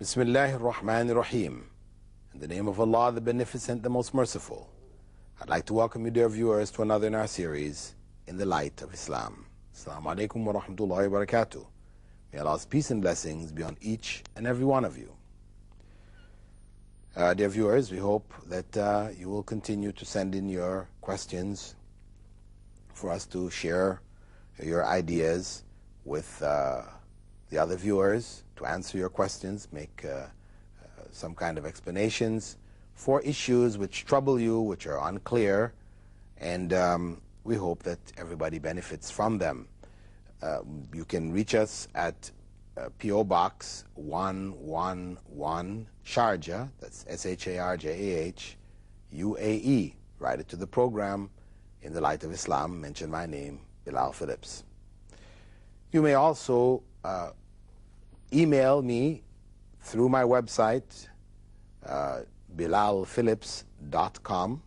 Bismillahir Rahmanir Rahim. In the name of Allah, the Beneficent, the Most Merciful. I'd like to welcome you, dear viewers, to another in our series, In the Light of Islam. Assalamu alaikum wa rahmatullahi wa barakatuh. May Allah's peace and blessings be on each and every one of you. Dear viewers, we hope that you will continue to send in your questions for us to share your ideas with the other viewers, to answer your questions, make some kind of explanations for issues which trouble you, which are unclear, and we hope that everybody benefits from them. You can reach us at P.O. Box 111 Sharjah, that's Sharjah, UAE. Write it to the program, In the Light of Islam. Mention my name, Bilal Phillips. You may also email me through my website, bilalphillips.com,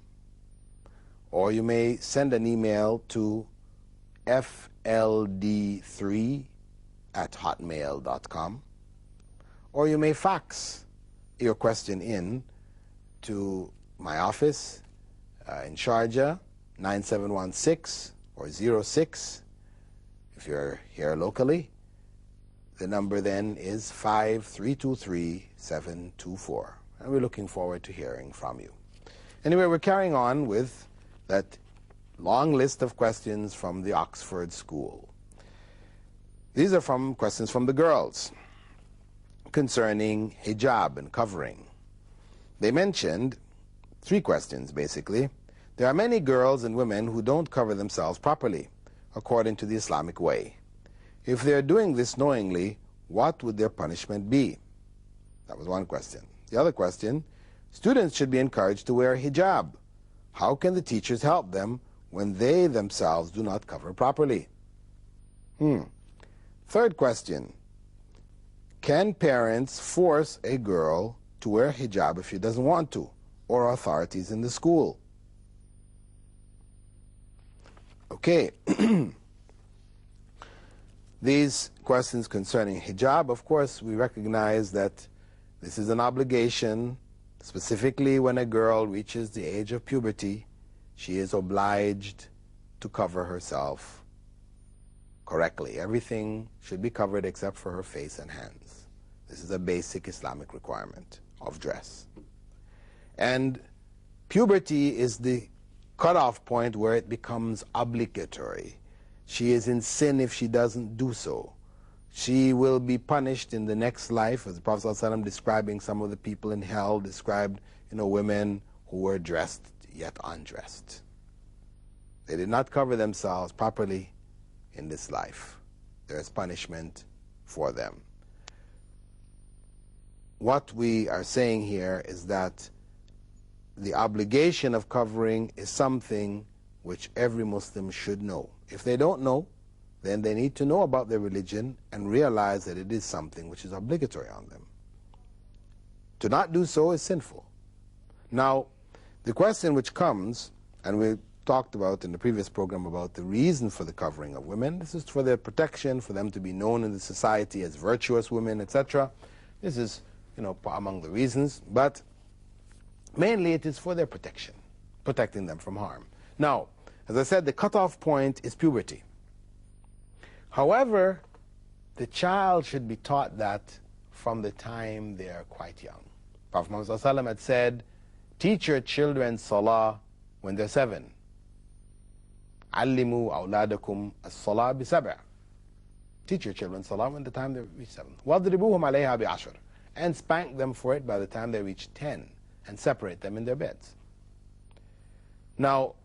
or you may send an email to fld3@hotmail.com, or you may fax your question in to my office in Sharjah, 9716 or 06 if you're here locally. The number then is 5323724, and we're looking forward to hearing from you. Anyway, we're carrying on with that long list of questions from the Oxford School. These are questions from the girls concerning hijab and covering. They mentioned 3 questions, basically. There are many girls and women who don't cover themselves properly, according to the Islamic way. If they are doing this knowingly, what would their punishment be? That was one question. The other question, students should be encouraged to wear hijab. How can the teachers help them when they themselves do not cover properly? Third question, can parents force a girl to wear hijab if she doesn't want to, or authorities in the school? Okay. These questions concerning hijab, of course, we recognize that this is an obligation. Specifically, when a girl reaches the age of puberty, she is obliged to cover herself correctly. Everything should be covered except for her face and hands. This is a basic Islamic requirement of dress. And puberty is the cutoff point where it becomes obligatory. She is in sin if she doesn't do so. She will be punished in the next life, as the Prophet ﷺ, describing some of the people in hell, described women who were dressed yet undressed. They did not cover themselves properly in this life. There is punishment for them. What we are saying here is that the obligation of covering is something which every Muslim should know. If they don't know, then they need to know about their religion and realize that it is something which is obligatory on them. To not do so is sinful. Now, the question which comes, and we talked about in the previous program about the reason for the covering of women, this is for their protection, for them to be known in the society as virtuous women, etc. This is, among the reasons, but mainly it is for their protection, protecting them from harm. Now, as I said, the cutoff point is puberty. However, the child should be taught that from the time they are quite young. Prophet Muhammad ﷺ had said, teach your children salah when they're 7. Allimu awladakum as-salah bi-7. Teach your children salah when the time they reach 7. Wadribuhum alayha bi-10. And spank them for it by the time they reach 10, and separate them in their beds. Now,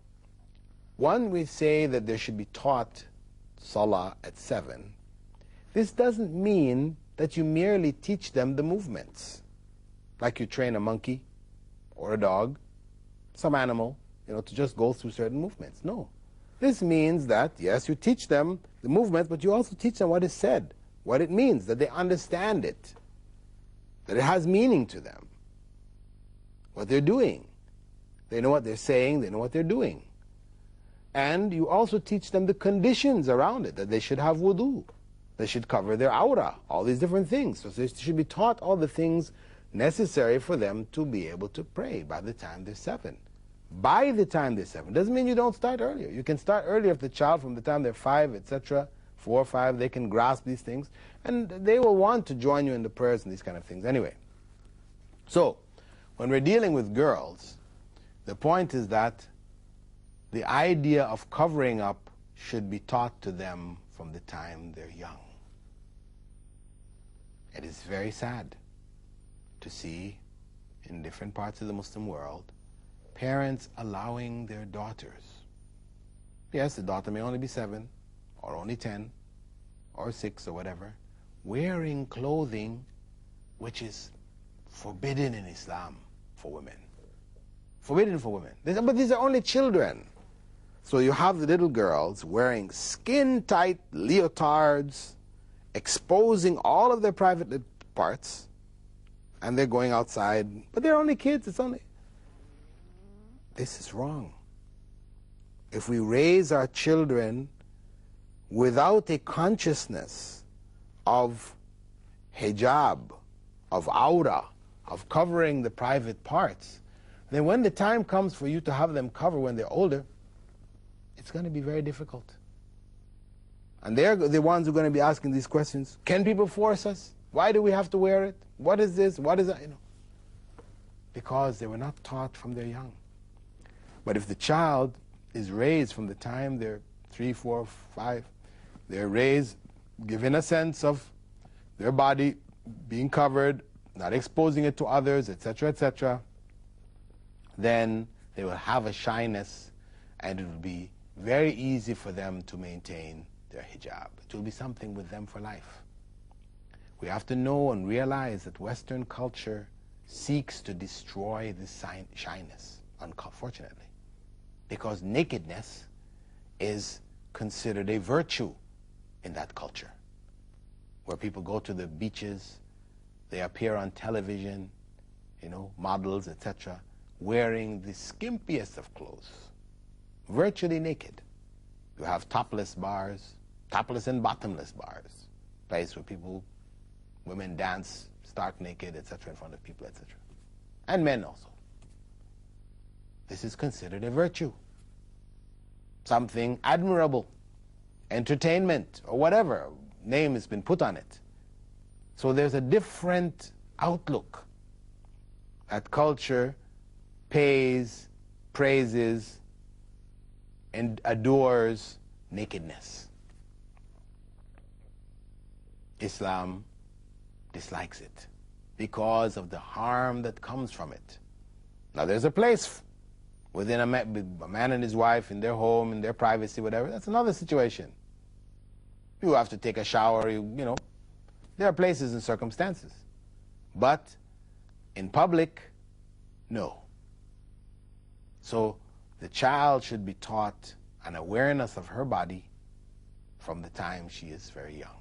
when we say that they should be taught Salah at 7, this doesn't mean that you merely teach them the movements, like you train a monkey or a dog, some animal, to just go through certain movements. No. This means that, yes, you teach them the movements, but you also teach them what is said, what it means, that they understand it, that it has meaning to them, what they're doing. They know what they're saying, they know what they're doing. And you also teach them the conditions around it, that they should have wudu, They should cover their aura, all these different things. So they should be taught all the things necessary for them to be able to pray by the time they're 7. By the time they're 7. Doesn't mean you don't start earlier. You can start earlier if the child, from the time they're 5, etc., 4 or 5, they can grasp these things, and they will want to join you in the prayers and these kind of things anyway. So, when we're dealing with girls, the point is that the idea of covering up should be taught to them from the time they're young. It is very sad to see in different parts of the Muslim world parents allowing their daughters, yes, the daughter may only be 7 or only 10 or 6 or whatever, wearing clothing which is forbidden in Islam for women. Forbidden for women. But these are only children. So you have the little girls wearing skin-tight leotards, exposing all of their private parts, and they're going outside. But they're only kids. It's only... This is wrong. If we raise our children without a consciousness of hijab, of aura, of covering the private parts, then when the time comes for you to have them cover when they're older, it's going to be very difficult. And they're the ones who are going to be asking these questions. Can people force us? Why do we have to wear it? What is this? What is that? You know, because they were not taught from their young. But if the child is raised from the time they're 3, 4, 5, they're raised, given a sense of their body being covered, not exposing it to others, etc., etc., then they will have a shyness, and it will be very easy for them to maintain their hijab. It will be something with them for life. We have to know and realize that Western culture seeks to destroy this shyness, unfortunately, because nakedness is considered a virtue in that culture, where people go to the beaches, they appear on television, you know, models, etc., wearing the skimpiest of clothes, virtually naked. You have topless bars, topless and bottomless bars, place where people, women dance stark naked, etc., in front of people, etc., and men also. This is considered a virtue, something admirable, entertainment, or whatever name has been put on it. So there's a different outlook that culture pays, praises, and adores nakedness. Islam dislikes it because of the harm that comes from it. Now there's a place within a man and his wife in their home, in their privacy, whatever. That's another situation. You have to take a shower, you know. There are places and circumstances. But in public, no. So the child should be taught an awareness of her body from the time she is very young,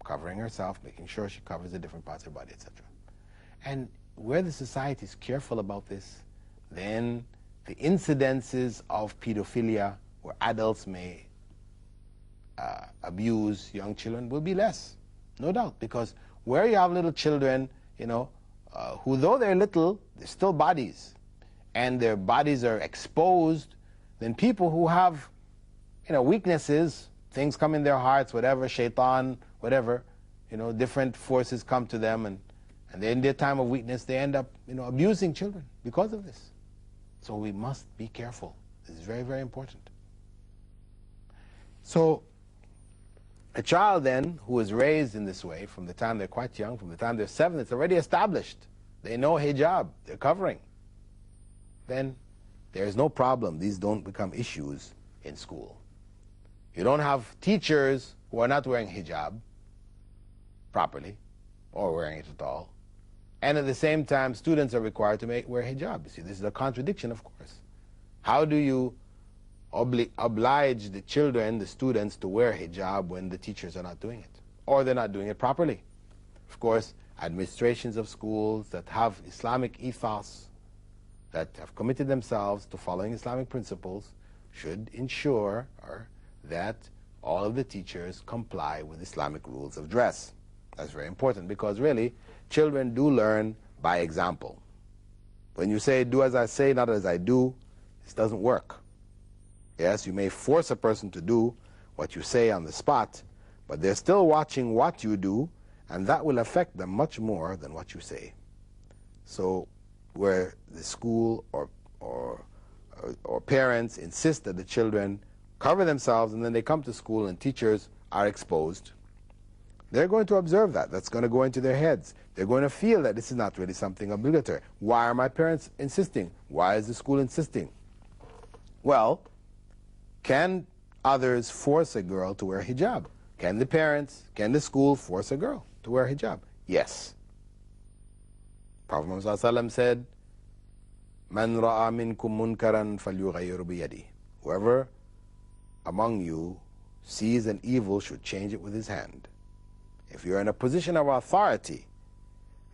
covering herself, making sure she covers the different parts of her body, etc. And where the society is careful about this, then the incidences of pedophilia, where adults may abuse young children, will be less, no doubt, because where you have little children, you know, who though they're little, they're still bodies, and their bodies are exposed, then people who have, you know, weaknesses, things come in their hearts, whatever, shaitan, whatever, you know, different forces come to them, and in their time of weakness, they end up, you know, abusing children because of this. So we must be careful. This is very, very important. So a child then who is raised in this way from the time they're quite young, from the time they're 7, it's already established. They know hijab, they're covering. Then there is no problem. These don't become issues in school. You don't have teachers who are not wearing hijab properly or wearing it at all. And at the same time, students are required to wear hijab. You see, this is a contradiction, of course. How do you oblige the children, the students, to wear hijab when the teachers are not doing it? Or they're not doing it properly? Of course, administrations of schools that have Islamic ethos, that have committed themselves to following Islamic principles, should ensure that all of the teachers comply with Islamic rules of dress. That's very important because really, children do learn by example. When you say, do as I say, not as I do, this doesn't work. Yes, you may force a person to do what you say on the spot, but they're still watching what you do, and that will affect them much more than what you say. So where the school or parents insist that the children cover themselves and then they come to school and teachers are exposed, they're going to observe that. That's going to go into their heads. They're going to feel that this is not really something obligatory. Why are my parents insisting? Why is the school insisting? Well, can others force a girl to wear hijab? Can the parents, can the school force a girl to wear hijab? Yes. Prophet Muhammad ﷺ said, "Man ra'a minkum munkaran falyughayyirhu biyadihi." Whoever among you sees an evil should change it with his hand. If you're in a position of authority,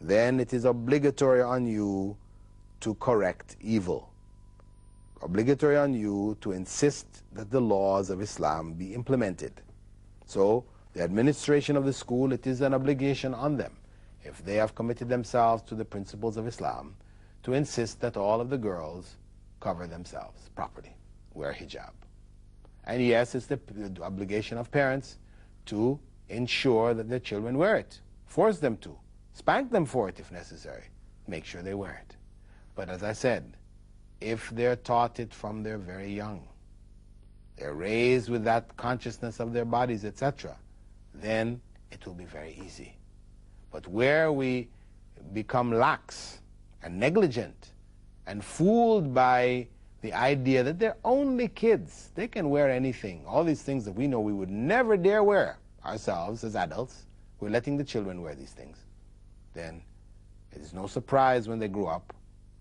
then it is obligatory on you to correct evil. Obligatory on you to insist that the laws of Islam be implemented. So, the administration of the school, it is an obligation on them, if they have committed themselves to the principles of Islam, to insist that all of the girls cover themselves properly, wear hijab. And yes, it's the obligation of parents to ensure that their children wear it. Force them to. Spank them for it if necessary. Make sure they wear it. But as I said, if they're taught it from they're very young, they're raised with that consciousness of their bodies, etc., then it will be very easy. But where we become lax and negligent and fooled by the idea that they're only kids, they can wear anything, all these things that we know we would never dare wear ourselves as adults, we're letting the children wear these things, then it is no surprise when they grow up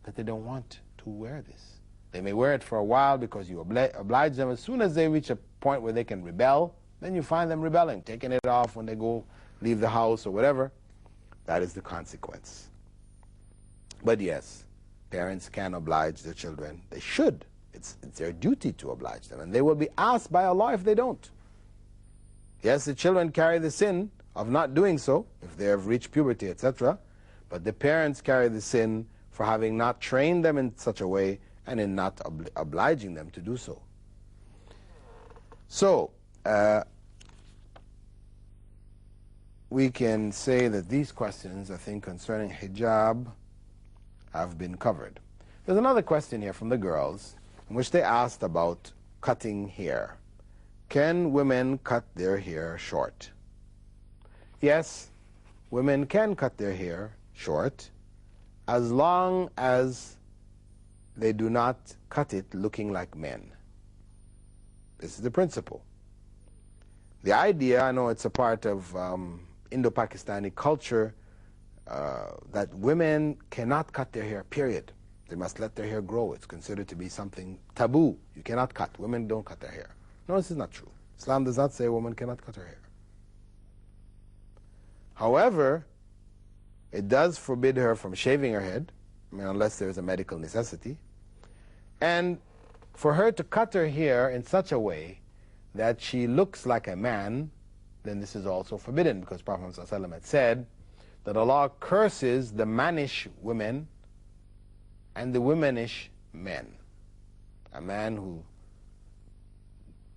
that they don't want to wear this. They may wear it for a while because you oblige them. As soon as they reach a point where they can rebel, then you find them rebelling, taking it off when they go leave the house or whatever. That is the consequence. But yes, parents can oblige their children. They should. It's their duty to oblige them. And they will be asked by Allah if they don't. Yes, the children carry the sin of not doing so, if they have reached puberty, etc. But the parents carry the sin for having not trained them in such a way and in not obliging them to do so. So, we can say that these questions, I think, concerning hijab have been covered. There's another question here from the girls in which they asked about cutting hair. Can women cut their hair short? Yes, women can cut their hair short as long as they do not cut it looking like men. This is the principle. The idea, I know it's a part of Indo-Pakistani culture, that women cannot cut their hair, period. They must let their hair grow. It's considered to be something taboo. You cannot cut. Women don't cut their hair. No, this is not true. Islam does not say a woman cannot cut her hair. However, it does forbid her from shaving her head, I mean, unless there is a medical necessity, and for her to cut her hair in such a way that she looks like a man, then this is also forbidden, because Prophet ﷺ had said that Allah curses the mannish women and the womanish men. A man who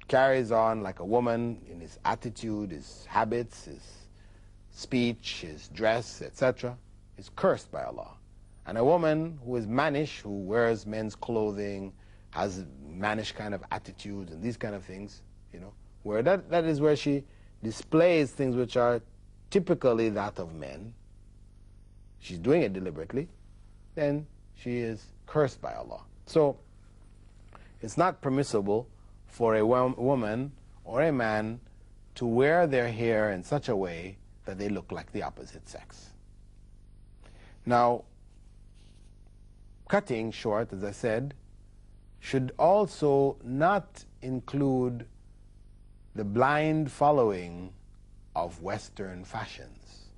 carries on like a woman in his attitude, his habits, his speech, his dress, etc., is cursed by Allah. And a woman who is mannish, who wears men's clothing, has a mannish kind of attitude and these kind of things, you know, where that is where she displays things which are typically that of men. She's doing it deliberately, then she is cursed by Allah. So it's not permissible for a woman or a man to wear their hair in such a way that they look like the opposite sex. Now, cutting short, as I said, should also not include the blind following of Western fashions.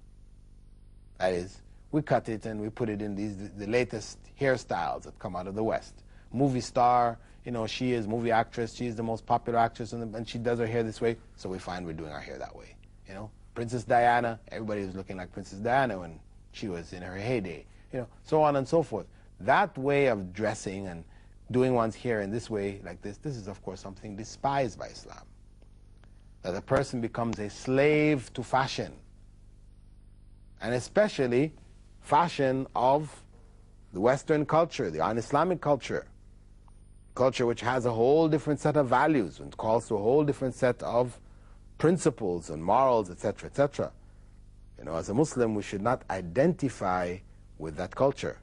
That is, we cut it and we put it in the latest hairstyles that come out of the West. Movie star she is movie actress, she is the most popular actress, and she does her hair this way, so we find we're doing our hair that way. Princess Diana, everybody was looking like Princess Diana when she was in her heyday, so on and so forth. That way of dressing and doing one's hair in this way, like this is of course something despised by Islam. That a person becomes a slave to fashion, and especially fashion of the Western culture, the un-Islamic culture which has a whole different set of values and calls to a whole different set of principles and morals, etc., etc. As a Muslim, we should not identify with that culture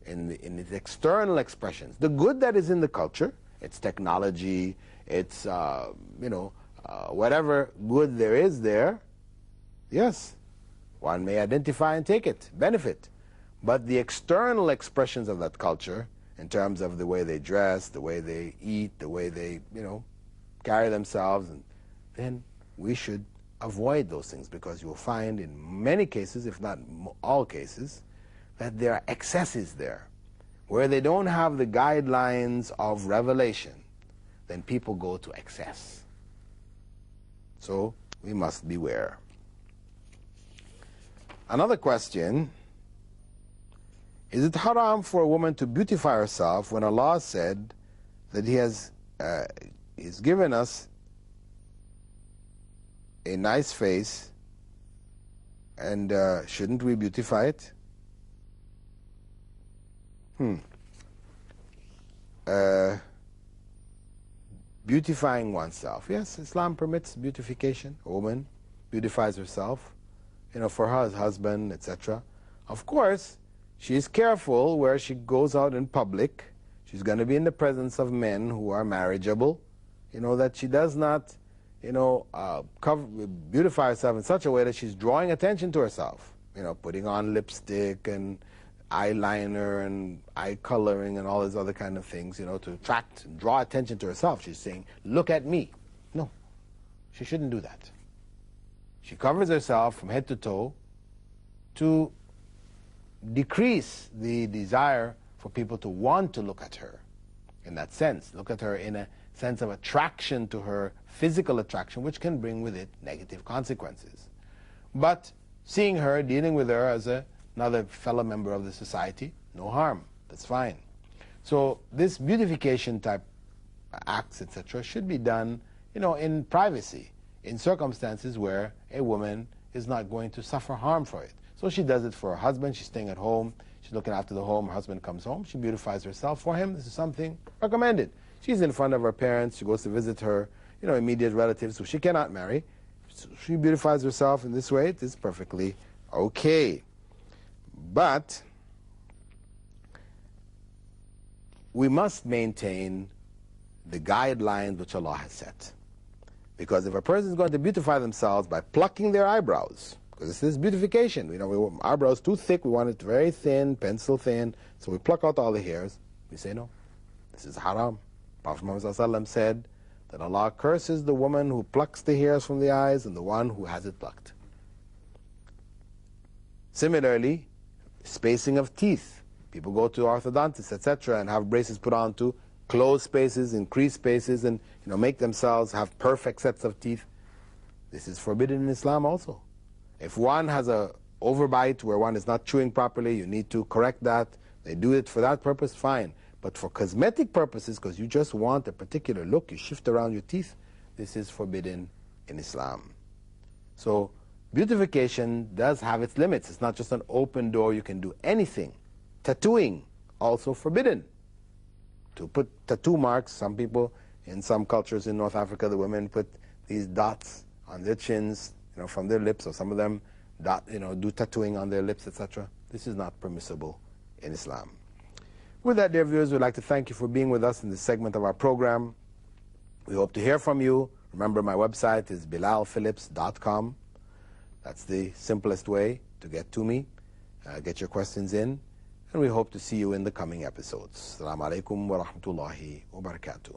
in its external expressions. The good that is in the culture, its technology, its whatever good there is there, yes, one may identify and take it, benefit. But the external expressions of that culture, in terms of the way they dress, the way they eat, the way they, carry themselves, and then we should avoid those things, because you'll find in many cases, if not all cases, that there are excesses there. Where they don't have the guidelines of revelation, then people go to excess. So we must beware. Another question: is it haram for a woman to beautify herself when Allah said that He has He's given us a nice face, and shouldn't we beautify it? Beautifying oneself. Yes, Islam permits beautification. A woman beautifies herself, for her husband, etc. Of course, she is careful where she goes out in public. She's going to be in the presence of men who are marriageable, that she does not, beautify herself in such a way that she's drawing attention to herself, putting on lipstick and eyeliner and eye coloring and all these other kind of things, to attract and draw attention to herself. She's saying, look at me. No, she shouldn't do that. She covers herself from head to toe to decrease the desire for people to want to look at her in that sense, look at her in a sense of attraction to her, physical attraction, which can bring with it negative consequences. But seeing her, dealing with her as another fellow member of the society, no harm, that's fine. So this beautification type acts, etc., should be done, in privacy, in circumstances where a woman is not going to suffer harm for it. So she does it for her husband. She's staying at home. She's looking after the home. Her husband comes home. She beautifies herself for him. This is something recommended. She's in front of her parents. She goes to visit her, immediate relatives who she cannot marry. So she beautifies herself in this way. It is perfectly okay. But we must maintain the guidelines which Allah has set. Because if a person is going to beautify themselves by plucking their eyebrows, because this is beautification, we want eyebrows too thick, we want it very thin, pencil thin, so we pluck out all the hairs, we say no, this is haram. Prophet Muhammad ﷺ said that Allah curses the woman who plucks the hairs from the eyes and the one who has it plucked. Similarly, spacing of teeth. People go to orthodontists, etc., and have braces put on to close spaces, increase spaces, and make themselves have perfect sets of teeth. This is forbidden in Islam also. If one has a overbite where one is not chewing properly, you need to correct that. They do it for that purpose, fine. But for cosmetic purposes, because you just want a particular look, you shift around your teeth, this is forbidden in Islam. So beautification does have its limits. It's not just an open door, you can do anything. Tattooing, also forbidden. To put tattoo marks, some people, in some cultures in North Africa, the women put these dots on their chins, from their lips, or some of them do tattooing on their lips, etc. This is not permissible in Islam. With that, dear viewers, we'd like to thank you for being with us in this segment of our program. We hope to hear from you. Remember, my website is bilalphillips.com. That's the simplest way to get to me. Get your questions in, and we hope to see you in the coming episodes. Assalamu alaikum wa rahmatullahi wa barakatuh.